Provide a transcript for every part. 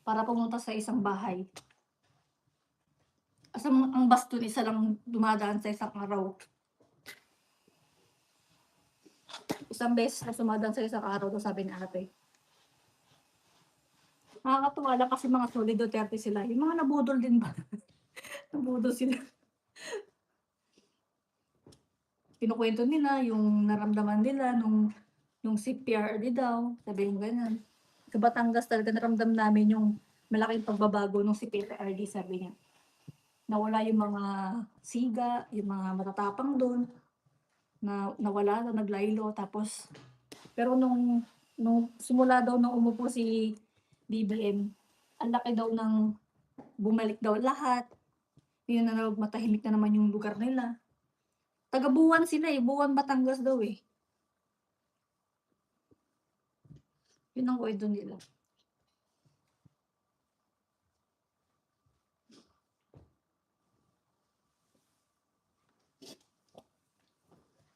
para pumunta sa isang bahay. As ang bus dun isa lang dumadaan sa isang araw. Isang beses na dumadaan sa isang araw daw sabi ni ate. Nakakatuwa lang kasi mga solid Duterte sila, yung mga nabudol din ba? Nabudol sila. Kinukuwento nila yung naramdaman nila nung CPRD daw, sabi yung ganun. Sa Batangas talaga naramdam namin yung malaking pagbabago nung CPRD sabi niya. Nawala yung mga siga, yung mga matatapang dun, na nawala daw, naglaylo tapos pero nung simula daw nung umupo si BBM, ang laki daw ng bumalik daw lahat, yun na daw matahimik na naman yung lugar nila. Taga Buwan sila, eh, Buwan, Batangas daw, eh. Yun ang kuwento nila.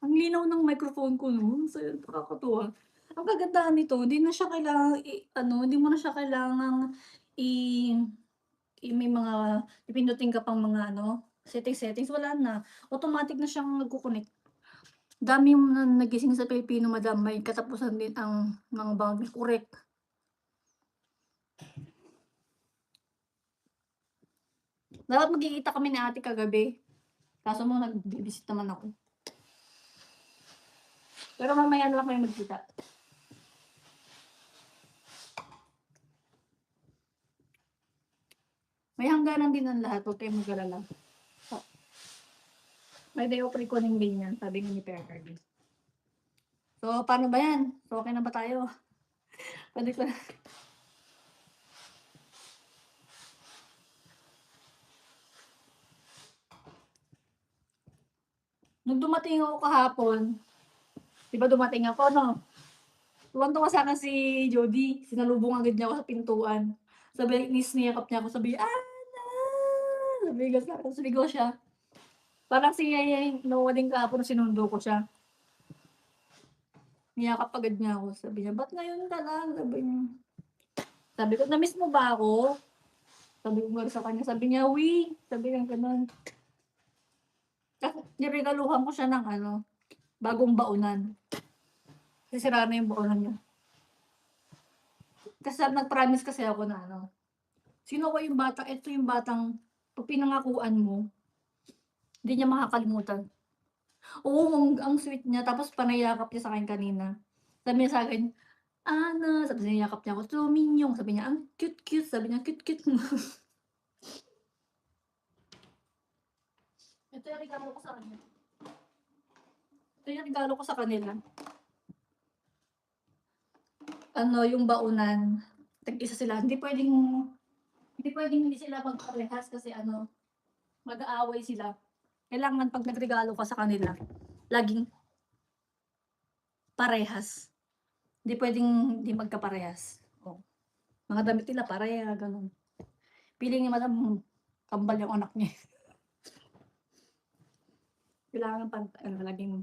Ang linaw ng microphone ko nun, so nakakatuwa. Ang kagandahan nito hindi na siya kailangang ano, hindi mo na siya kailangang i may mga pipindutin ka pang mga ano, settings, wala na. Automatic na siyang nagko-connect. Dami yung nagising sa Pilipino madam, may katapusan din ang mga bagay korek. Dapat magkikita kami ni ate kagabi, kaso mo nagbi-visit naman ako. Pero mamaya na lang kami magkita. May hangganan din ang lahat, huwag kayong mag-alala. May day off recording din yan, sabi nga ni Percardi. So, paano ba yan? So, okay na ba tayo? Pwede ko na. Nung dumating ako kahapon, di ba dumating ako, no? Tuwang-tuwa sana si Jody, sinalubong agad niya ako sa pintuan. Sabi, niyakap niya ako, sabi, Ana! Sabi ko siya. Parang si Yayay, nakuha din kahapon, sinundo ko siya. Niyakap agad niya ako, sabi niya, ba't ngayon ka lang? Sabi ko, na-miss mo ba ako? Sabi ko nga sa kanya, sabi niya, "Uy," sabi niya gano'n. Kasi niregaluhan ko siya ng ano, bagong baunan. Kasi sira na yung baunan niya. Kasi nag-promise kasi ako na ano, sino ba yung bata, ito yung batang 'pag pinangakuan mo, hindi niya makakalimutan. Oo, ang sweet niya tapos panayakap niya sa'kin kanina. Sabi niya sa'kin, "Ana," sabi niya niyakap niya ako, "Tuminyong," sabi niya, "ang cute-cute," sabi niya, "cute-cute mo." Ito yung regalo ko sa kanya. Ito yung regalo ko sa kanila. Ano, yung baunan, tag-isa sila. Hindi puwedeng hindi sila magparehas kasi ano, mag-aaway sila. Kailangan 'pag nagregalo ka sa kanila, laging parehas. Hindi puwedeng hindi magkaparehas. Oh, mga damit nila pareha, gano'n. Feeling ni madam kambal yung anak niya, eh. Kailangan ano, laging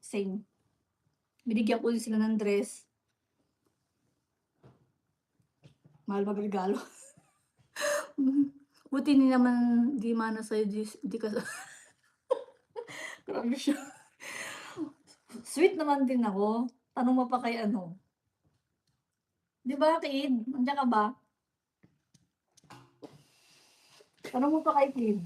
same. Binigyan ko din sila ng dress. Mahal magregalo. Buti di mana sa'yo di ka grabe siya. Sweet naman din ako. Tanong mo pa kay ano, 'di ba Kid, nandiyan ka ba? Tanong mo pa kay Kid.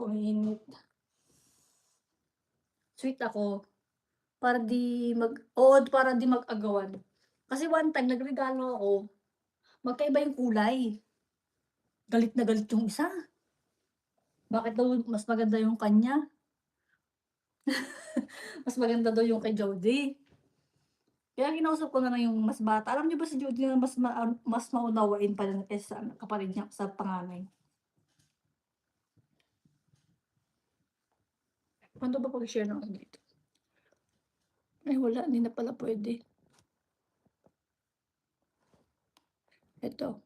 Ang init. Sweet ako, para di mag-agawan. Kasi one time nagregalo ako, magkaiba yung kulay. Galit na galit yung isa. Bakit daw mas maganda yung kanya, mas maganda daw yung kay Jody. Kaya kinausap ko na lang yung mas bata. Alam niyo ba si Jody na mas maunawain pa rin kaysa sa kapatid niya, sa panganay. Paano ba pag-share ng ano dito? Ay wala, hindi na pala puwede. Eto.